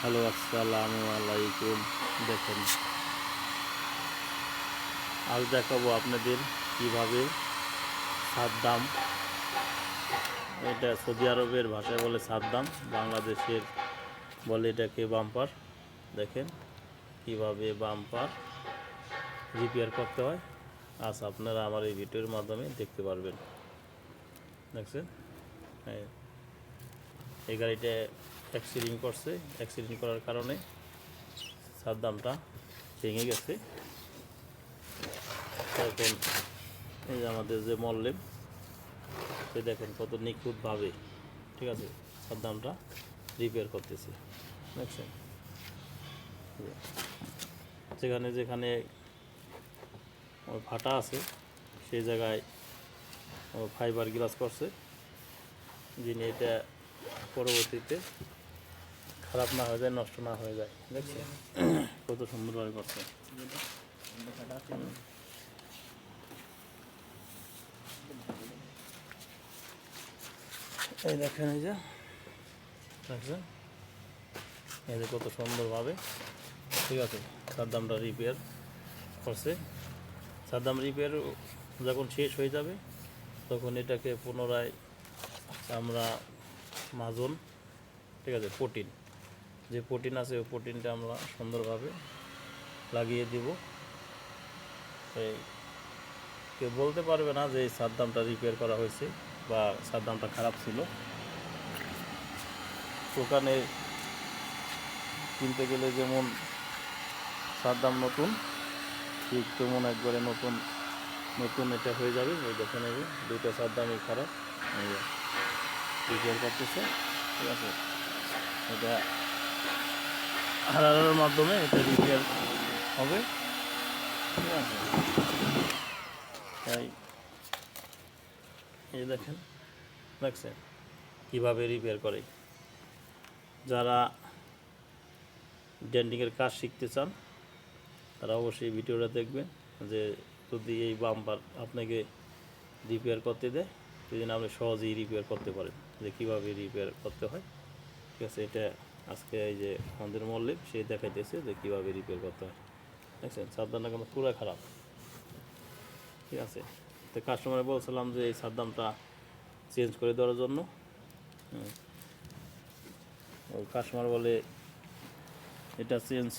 Hello, আসসালামু আলাইকুম। দেখেন, আজ দেখাবো আপনাদের কিভাবে সাদ্দাম, এটা সৌদি আরবের ভাষায় বলে সাদ্দাম, বাংলাদেশের বলে এটাকে বাম্পার। দেখেন কিভাবে বাম্পার রিপেয়ার করতে হয়, আজ আপনারা আমার এই ভিডিওর মাধ্যমে দেখতে পারবেন। দেখছেন, এই গাড়িটা অ্যাক্সিডেন্ট করছে। অ্যাক্সিডেন্ট করার কারণে সাদ্দামটা ভেঙে গেছে। এখন এই যে আমাদের যে মল্লেম, সে দেখেন কত নিখুঁতভাবে, ঠিক আছে, সাদ্দামটা রিপেয়ার করতেছে। দেখছেন, যেখানে যেখানে ফাটা আছে সেই জায়গায় ফাইবার গ্লাস করছে, যিনি এটা পরবর্তীতে খারাপ না হয়ে যায়, নষ্ট না হয়ে যায়। দেখছেন কত সুন্দরভাবে করছে। এই দেখেন, এই যে দেখছেন, এই যে কত সুন্দরভাবে, ঠিক আছে, সাদ্দামটা রিপেয়ার করছে। সাদ্দাম রিপেয়ার যখন শেষ হয়ে যাবে তখন এটাকে পুনরায় আমরা মাজন, ঠিক আছে, প্রোটিন, যে প্রোটিন আছে ওই প্রোটিনটা আমরা সুন্দরভাবে লাগিয়ে দিব। এই কেউ বলতে পারবে না যে এই সাদ্দামটা রিপেয়ার করা হয়েছে বা সাদ্দামটা খারাপ ছিল। দোকানে কিনতে গেলে যেমন সাদ্দাম নতুন, ঠিক তেমন একবারে নতুন নতুন এটা হয়ে যাবে। এই দেখেন, এই দুইটা সাদ্দামই খারাপ, রিপেয়ার করতেছে, ঠিক আছে। এটা হারানোর মাধ্যমে এটা রিপেয়ার হবে, ঠিক আছে। তাই এই দেখেন, দেখছেন কীভাবে রিপেয়ার করে। যারা ডেন্টিংয়ের কাজ শিখতে চান তারা অবশ্যই ভিডিওটা দেখবেন, যে যদি এই বাম্পার আপনাকে রিপেয়ার করতে দেয় সেদিন আপনি সহজেই রিপেয়ার করতে পারেন, যে কীভাবে রিপেয়ার করতে হয়, ঠিক আছে। এটা আজকে এই যে আমাদের মল্লিক সে দেখাইতেছে যে কীভাবে রিপেয়ার করতে হয়। দেখছেন সাদ্দামটা কিন্তু পুরো খারাপ, ঠিক আছে। তো কাস্টমারে বলছিলাম যে এই সাদ্দামটা চেঞ্জ করে দেওয়ার জন্য, ওই কাস্টমার বলে এটা চেঞ্জ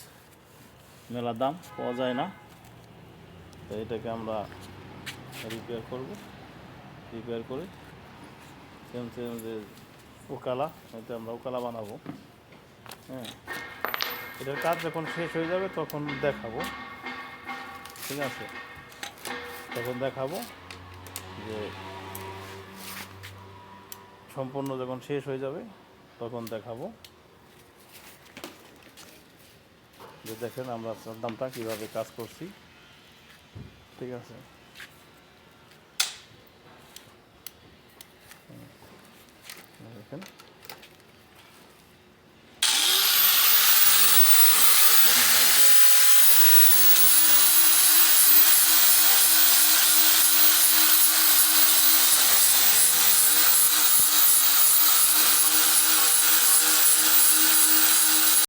মেলা দাম পাওয়া যায় না, তো এটাকে আমরা রিপেয়ার করব। রিপেয়ার করে সেম সেম যে ওকালা, এটা আমরা ওকালা বানাবো। এটার কাজ যখন শেষ হয়ে যাবে তখন দেখাবো, ঠিক আছে। তখন দেখাবো যে সম্পূর্ণ যখন শেষ হয়ে যাবে তখন দেখাবো যে দেখেন আমরা সাদ্দামটা কীভাবে কাজ করছি, ঠিক আছে। দেখেন